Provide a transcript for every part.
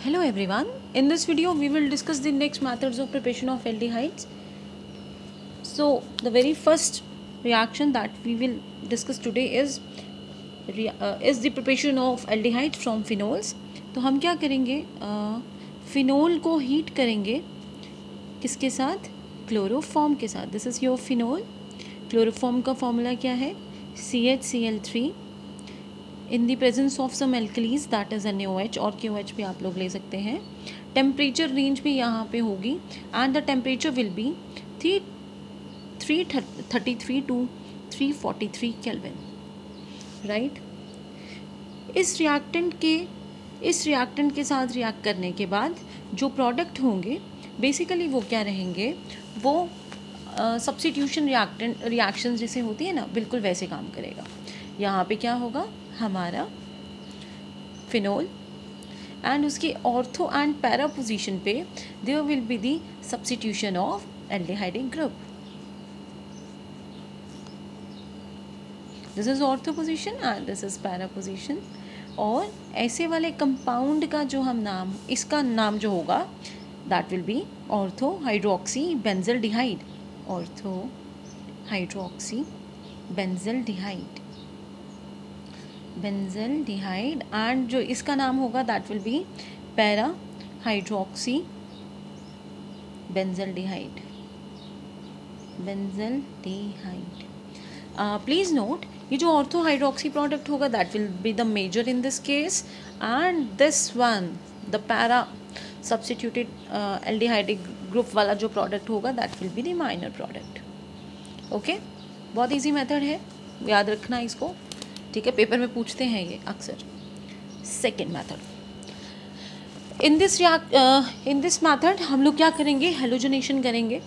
Hello everyone. In this video we will discuss the next methods of preparation of aldehydes. So the very first reaction that we will discuss today is the preparation of aldehydes from phenols. तो हम क्या करेंगे, phenol को heat करेंगे किसके साथ, chloroform के साथ. This is your phenol. Chloroform का फॉर्मूला क्या है, CHCl3 in the presence of some alkalis that is NaOH और KOH भी आप लोग ले सकते हैं. टेम्परेचर रेंज भी यहाँ पे होगी and the temperature will be 333 to 343 kelvin, right. इस रिएक्टेंट के साथ रिएक्ट करने के बाद जो प्रोडक्ट होंगे बेसिकली वो क्या रहेंगे, वो सब्स्टिट्यूशन रिएक्शन जैसे होती है ना, बिल्कुल वैसे काम करेगा. यहाँ पे क्या होगा, हमारा फिनोल एंड उसकी ऑर्थो एंड पैरा पोजीशन पे there will be the substitution of aldehydic group. This is ortho position and this is para position. और ऐसे वाले कंपाउंड का जो हम नाम, इसका नाम जो होगा that will be ortho hydroxy benzaldehyde. Ortho hydroxy benzaldehyde and जो इसका नाम होगा that will be para hydroxy benzaldehyde. Please note, ये जो ऑर्थो हाइड्रोक्सी प्रोडक्ट होगा that will be the major in this case and this one the para substituted aldehydic group वाला जो product होगा that will be the minor product. Okay, बहुत easy method है, याद रखना इसको, ठीक है. पेपर में पूछते हैं ये अक्सर. Second method, in this method हम लोग क्या करेंगे, हेलोजनेशन करेंगे.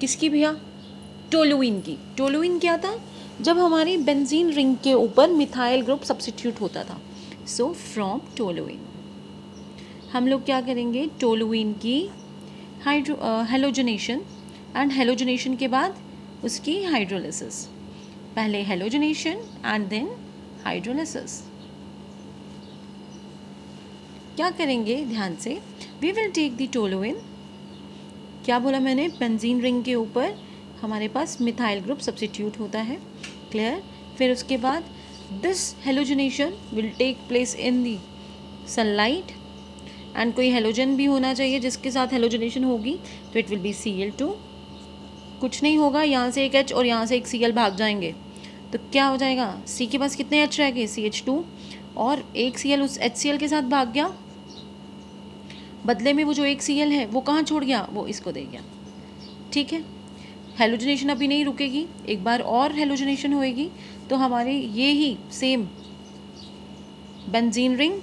किसकी भैया, टोलुइन की. टोलुइन क्या था, जब हमारी बेंजीन रिंग के ऊपर मिथाइल ग्रुप सब्स्टिट्यूट होता था. सो फ्रॉम टोलुइन हम लोग क्या करेंगे, टोलुइन की हेलोजनेशन एंड हेलोजनेशन के बाद उसकी हाइड्रोलिसिस. पहले हेलोजनेशन एंड देन हाइड्रोलिसिस. क्या करेंगे, ध्यान से, we will take the toluene. क्या बोला मैंने, बेंजीन रिंग के ऊपर हमारे पास मिथाइल ग्रुप सब्स्टिट्यूट होता है, क्लियर. फिर उसके बाद this halogenation will take place in the sunlight and कोई हेलोजन भी होना चाहिए जिसके साथ हेलोजनेशन होगी, तो इट विल बी Cl2. कुछ नहीं होगा, यहाँ से एक H और यहाँ से एक Cl भाग जाएंगे, तो क्या हो जाएगा, C के पास कितने H रह गए, CH2, और एक Cl उस HCl के साथ भाग गया. बदले में वो जो एक Cl है वो कहाँ छोड़ गया, वो इसको दे गया, ठीक है. हेलोजनेशन अभी नहीं रुकेगी, एक बार और हेलोजनेशन होएगी तो हमारे ये ही सेम बेंजीन रिंग,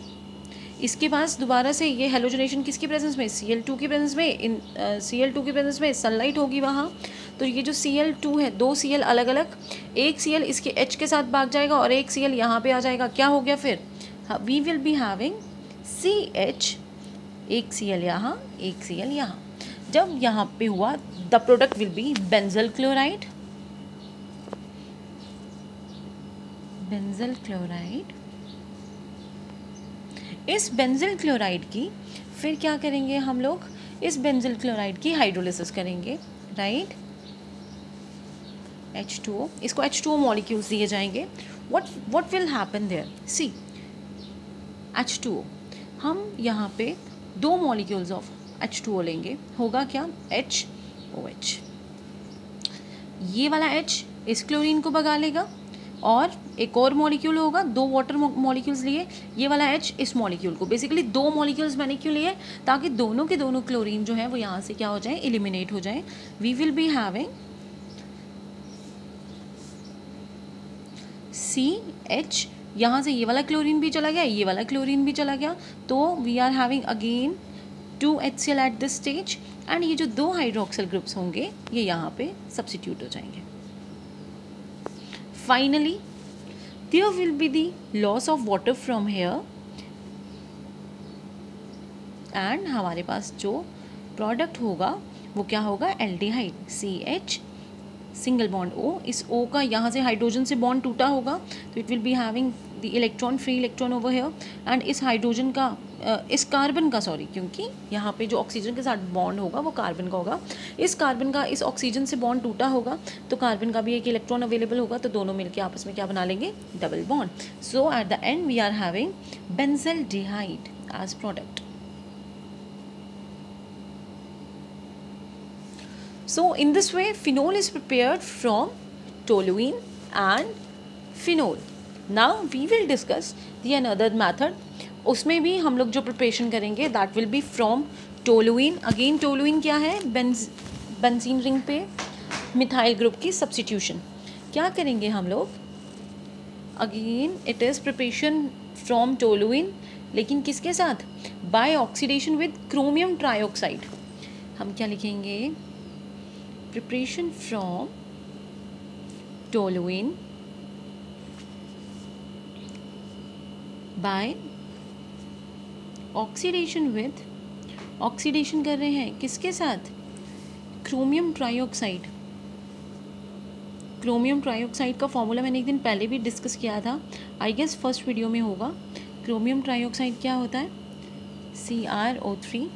इसके पास दोबारा से ये हेलोजनेशन किसकी प्रेजेंस में, Cl2 की प्रेजेंस में. Cl2 की प्रेजेंस में सनलाइट होगी वहाँ, तो ये जो Cl2 है, दो Cl अलग अलग, एक Cl इसके H के साथ भाग जाएगा और एक Cl यहाँ पे आ जाएगा. क्या हो गया फिर, we will be having CH, एक Cl यहाँ, एक Cl यहाँ. जब यहाँ पे हुआ the product will be benzal chloride. इस बेंजल क्लोराइड की फिर क्या करेंगे हम लोग, इस बेंजल क्लोराइड की हाइड्रोलिसिस करेंगे, राइट. H2O, इसको H2O मॉलिक्यूल्स दिए जाएंगे. What will happen there, see H2O, हम यहाँ पे दो मॉलिक्यूल्स ऑफ H2O लेंगे, होगा क्या, HOH. ये वाला H इस क्लोरीन को भगा लेगा और एक और मॉलिक्यूल होगा, दो वाटर मॉलिक्यूल्स लिए, ये वाला H इस मॉलिक्यूल को, बेसिकली दो मॉलिक्यूल्स मैंने क्यों लिए, ताकि दोनों के दोनों क्लोरीन जो है वो यहाँ से क्या हो जाए, एलिमिनेट हो जाए. We will be having CH, यहाँ से ये वाला क्लोरीन भी चला गया, ये वाला क्लोरीन भी चला गया, तो we are having again 2 HCl at this stage and ये जो दो हाइड्रोक्सिल ग्रुप्स होंगे ये यहाँ पे सब्स्टिट्यूट हो जाएंगे. Finally there will be the loss of water from here and हमारे पास जो प्रोडक्ट होगा वो क्या होगा, aldehyde. CH single bond O, इस O का यहाँ से हाइड्रोजन से बॉन्ड टूटा होगा तो it will be having the electron, free electron over here, and इस हाइड्रोजन का इस कार्बन का, सॉरी, क्योंकि यहाँ पे जो ऑक्सीजन के साथ बॉन्ड होगा वो कार्बन का होगा, इस कार्बन का इस ऑक्सीजन से बॉन्ड टूटा होगा तो कार्बन का भी एक इलेक्ट्रॉन अवेलेबल होगा, तो दोनों मिलके आपस में क्या बना लेंगे, double bond. So at the end we are having benzaldehyde as product. So in this way phenol is prepared from toluene and phenol. Now we will discuss the another method. उसमें भी हम लोग जो प्रिपरेशन करेंगे that will be from toluene. Again toluene क्या है, benzene ring पे methyl group की सब्स्टिट्यूशन. क्या करेंगे हम लोग, again it is preparation from toluene, लेकिन किसके साथ, by oxidation with chromium trioxide. हम क्या लिखेंगे, preparation from toluene by oxidation with, oxidation कर रहे हैं किसके साथ, क्रोमियम ट्राइऑक्साइड. क्रोमियम ट्राइऑक्साइड का फॉर्मूला मैंने एक दिन पहले भी डिस्कस किया था, आई गेस फर्स्ट वीडियो में होगा. क्रोमियम ट्राइऑक्साइड क्या होता है, CrO3.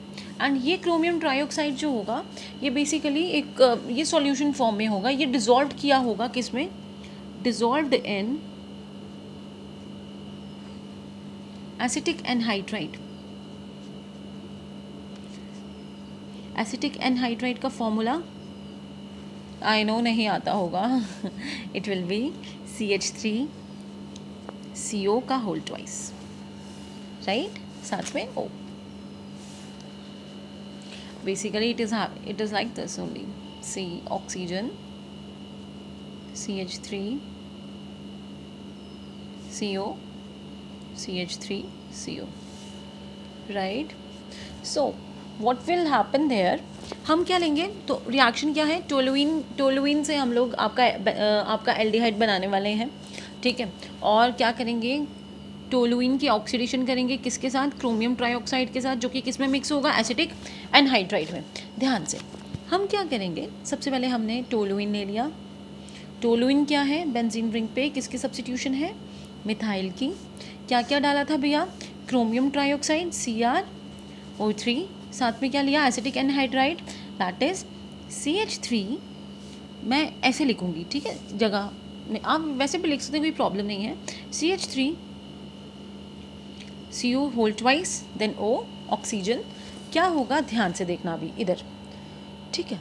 एंड ये क्रोमियम ट्राइऑक्साइड जो होगा ये बेसिकली एक ये सॉल्यूशन फॉर्म में होगा, ये डिजॉल्व किया होगा किस में, डिजॉल्व्ड इन एसिटिक एनहाइड्राइड. एसिटिक एनहाइड्राइड का फॉर्मूला आई नो नहीं आता होगा, इट विल बी CH3CO का होल ट्वाइस, राइट, साथ में O. Basically it is like this only, C oxygen, CH3 CO, CH3 CO, right. So what will happen there, हम क्या लेंगे, तो रिएक्शन क्या है, टोलुइन से हम लोग आपका एल्डिहाइड बनाने वाले हैं, ठीक है. और क्या करेंगे, टोलुइन की ऑक्सीडेशन करेंगे किसके साथ, क्रोमियम ट्राइऑक्साइड के साथ, जो कि किस में मिक्स होगा, एसिटिक एनहाइड्राइड में. ध्यान से हम क्या करेंगे, सबसे पहले हमने टोलुइन ले लिया. टोलुइन क्या है, बेंजीन रिंग पे किसकी सब्स्टिट्यूशन है, मिथाइल की. क्या क्या डाला था भैया, क्रोमियम ट्राइऑक्साइड CrO3, साथ में क्या लिया, acetic anhydride, that is CH3. मैं ऐसे लिखूँगी, ठीक है, जगह में आप वैसे भी लिख सकते हैं, कोई प्रॉब्लम नहीं है. CH3CO whole twice, then O oxygen. क्या होगा, ध्यान से देखना अभी इधर, ठीक है.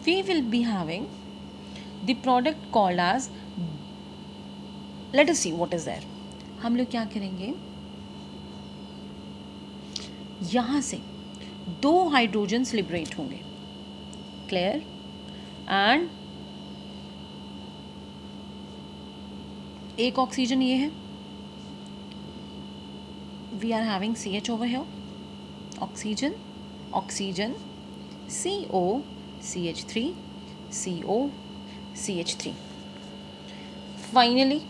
We will be having the product called as, let us see what is there. हम लोग क्या करेंगे, यहाँ से 2 हाइड्रोजन्स लिबरेट होंगे, क्लियर, एंड एक ऑक्सीजन ये है, we are having CH over here, oxygen oxygen, CO CH3 CO CH3. Finally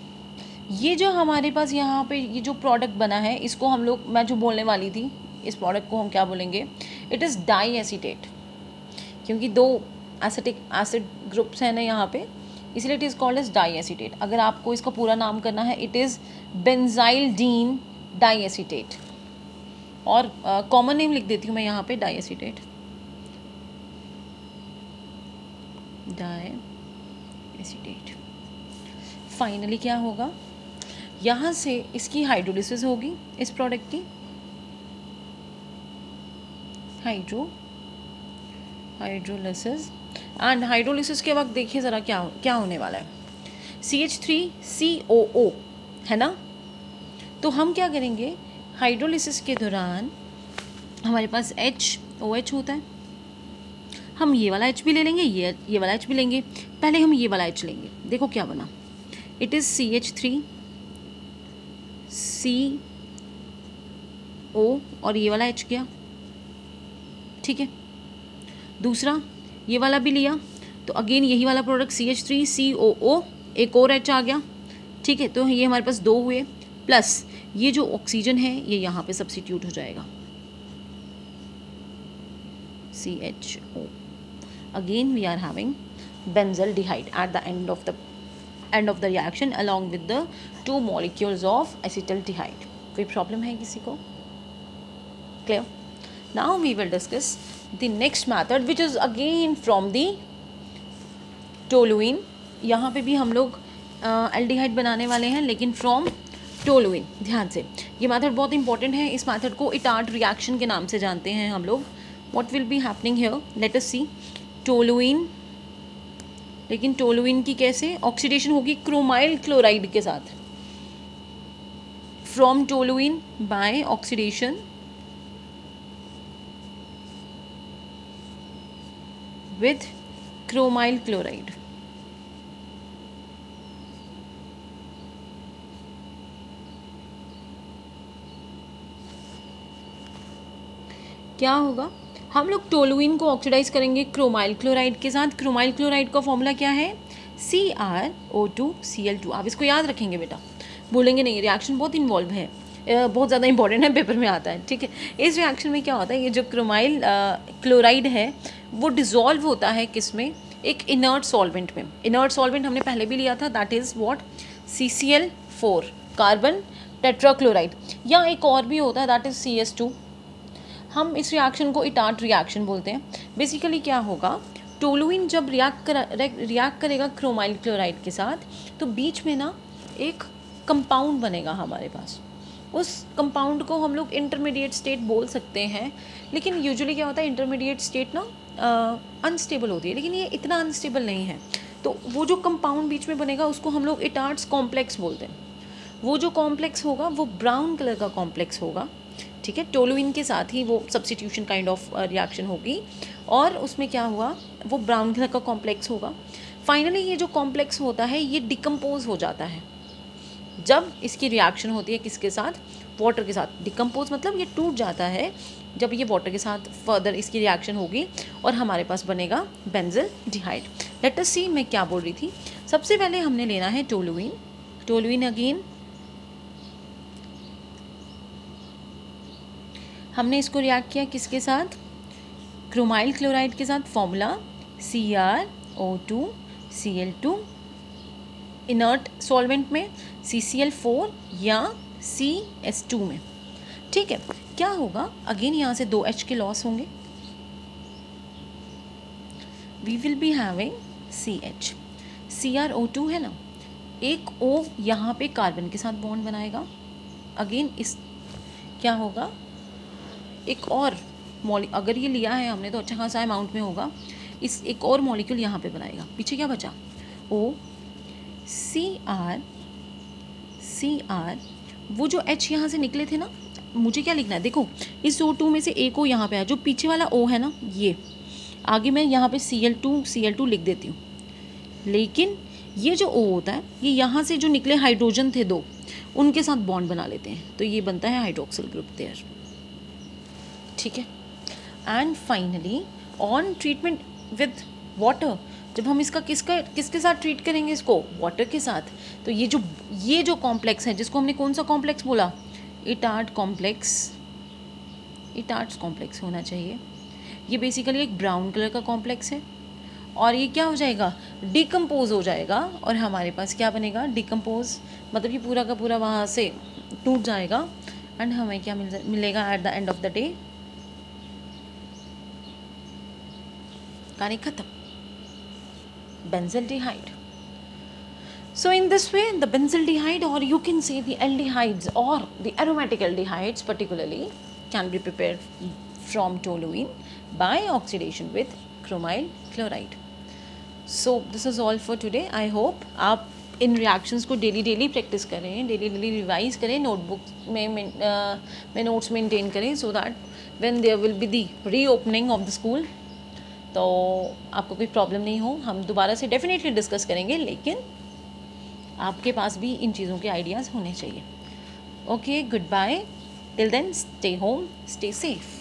ये जो हमारे पास यहाँ पे ये जो प्रोडक्ट बना है, इसको हम लोग, मैं जो बोलने वाली थी, इस प्रोडक्ट को हम क्या बोलेंगे, इट इज़ डाई एसीटेट, क्योंकि 2 एसिटिक एसिड ग्रुप्स हैं ना यहाँ पे, इसलिए it is called as diacetate. अगर आपको इसका पूरा नाम करना है, it is benzylidene diacetate, और कॉमन नेम लिख देती हूँ मैं यहाँ पे, diacetate, diacetate. Finally क्या होगा, यहाँ से इसकी हाइड्रोलिसिस होगी, इस प्रोडक्ट की हाइड्रोलिसिस. एंड हाइड्रोलिसिस के वक्त देखिए ज़रा क्या होने वाला है, CH3COO है ना. तो हम क्या करेंगे, हाइड्रोलिसिस के दौरान हमारे पास OH होता है, हम ये वाला H भी ले लेंगे, ये वाला H भी लेंगे. पहले हम ये वाला H लेंगे, देखो क्या बना, इट इज़ CH3CO और ये वाला H गया, ठीक है. दूसरा ये वाला भी लिया, तो अगेन यही वाला प्रोडक्ट CH3COO, एक और H आ गया, ठीक है. तो ये हमारे पास 2 हुए, प्लस ये जो ऑक्सीजन है ये यहाँ पे सब्स्टिट्यूट हो जाएगा, CHO. Again we are having benzaldehyde at the end of the reaction along with the 2 molecules of acetaldehyde. कोई प्रॉब्लम है किसी को? Clear? Now we will discuss the next method which is again from the toluene. यहाँ पे भी हम लोग aldehyde बनाने वाले हैं, लेकिन फ्रॉम टोलुइन. ध्यान से, ये मेथड बहुत इंपॉर्टेंट है. इस मेथड को इटार्ट रिएक्शन के नाम से जानते हैं हम लोग. What will be happening here, let us see. Toluene, लेकिन टोलुइन की कैसे ऑक्सीडेशन होगी? क्रोमाइल क्लोराइड के साथ. From toluene by oxidation with chromyl chloride. क्या होगा? हम लोग टोलुइन को ऑक्सीडाइज करेंगे क्रोमाइल क्लोराइड के साथ. क्रोमाइल क्लोराइड का फॉर्मूला क्या है? CrO2Cl2. आप इसको याद रखेंगे बेटा, बोलेंगे नहीं. रिएक्शन बहुत इन्वॉल्व है, बहुत ज़्यादा इंपॉर्टेंट है, पेपर में आता है. ठीक है, इस रिएक्शन में क्या होता है, ये जो क्रोमाइल क्लोराइड है वो डिज़ोल्व होता है किस में? एक इनर्ट सॉल्वेंट में. इनर्ट सॉल्वेंट हमने पहले भी लिया था, that is what? CCl4 carbon tetrachloride. या एक और भी होता है, दैट इज़ CS2. हम इस रिएक्शन को इटार्ट रिएक्शन बोलते हैं. बेसिकली क्या होगा, टोलुइन जब रिएक्ट करेगा क्रोमाइल क्लोराइड के साथ, तो बीच में ना एक कंपाउंड बनेगा हमारे पास. उस कंपाउंड को हम लोग इंटरमीडिएट स्टेट बोल सकते हैं. लेकिन यूजुअली क्या होता है, इंटरमीडिएट स्टेट ना अनस्टेबल होती है, लेकिन ये इतना अनस्टेबल नहीं है. तो वो जो कंपाउंड बीच में बनेगा उसको हम लोग इटार्ट्स कॉम्प्लेक्स बोलते हैं. वो जो कॉम्प्लेक्स होगा वो ब्राउन कलर का कॉम्प्लेक्स होगा. ठीक है, टोलुइन के साथ ही वो सब्स्टिट्यूशन काइंड ऑफ रिएक्शन होगी और उसमें क्या हुआ, वो ब्राउन कलर का कॉम्प्लेक्स होगा. फाइनली ये जो कॉम्प्लेक्स होता है ये डिकम्पोज हो जाता है जब इसकी रिएक्शन होती है किसके साथ? वाटर के साथ. डिकम्पोज मतलब ये टूट जाता है जब ये वाटर के साथ फर्दर इसकी रिएक्शन होगी और हमारे पास बनेगा बेंजल्डिहाइड. लेट अस सी मैं क्या बोल रही थी. सबसे पहले हमने लेना है टोलुइन. टोलुइन अगेन हमने इसको रिएक्ट किया किसके साथ? क्रोमाइल क्लोराइड के साथ. Formula CrO2Cl2. इनर्ट सॉल्वेंट में CCl4 या CS2 में. ठीक है, क्या होगा? अगेन यहाँ से 2 H के लॉस होंगे. We will be having CH. CrO2 है ना, एक O यहाँ पे कार्बन के साथ बॉन्ड बनाएगा. अगेन इस क्या होगा, एक और अगर ये लिया है हमने तो अच्छा खासा अमाउंट में होगा. इस एक और मॉलिक्यूल यहाँ पे बनाएगा. पीछे क्या बचा? O CR. वो जो H यहाँ से निकले थे ना, मुझे क्या लिखना है? देखो, इस O2 में से एक O यहाँ पे है, जो पीछे वाला O है ना, ये आगे मैं यहाँ पे Cl2 लिख देती हूँ. लेकिन ये जो O होता है, ये यहाँ से जो निकले हाइड्रोजन थे 2, उनके साथ बॉन्ड बना लेते हैं, तो ये बनता है हाइड्रोक्सिल ग्रुप देयर. ठीक है. And finally on treatment with water, जब हम इसका किसके साथ ट्रीट करेंगे? इसको वाटर के साथ. तो ये जो कॉम्प्लेक्स है, जिसको हमने कौन सा कॉम्प्लेक्स बोला? इटार्ट कॉम्प्लेक्स. इटार्ट्स कॉम्प्लेक्स होना चाहिए. ये बेसिकली एक ब्राउन कलर का कॉम्प्लेक्स है और ये क्या हो जाएगा? डिकम्पोज हो जाएगा और हमारे पास क्या बनेगा? डिकम्पोज मतलब ये पूरा का पूरा वहाँ से टूट जाएगा एंड हमें क्या मिलेगा eight the end of the day? कहानी खत्म. Benzaldehyde. So in this way the benzaldehyde, or you can say the aldehydes or the aromatic aldehydes particularly, can be prepared from toluene by oxidation with chromyl chloride. So this is all for today. I hope आप इन reactions को daily practice करें, daily revise करें, notebook में notes maintain करें, so that when there will be the reopening of the school तो आपको कोई प्रॉब्लम नहीं हो. हम दोबारा से डेफिनेटली डिस्कस करेंगे, लेकिन आपके पास भी इन चीज़ों के आइडियाज़ होने चाहिए. Okay, good bye. Till then, stay home, stay safe.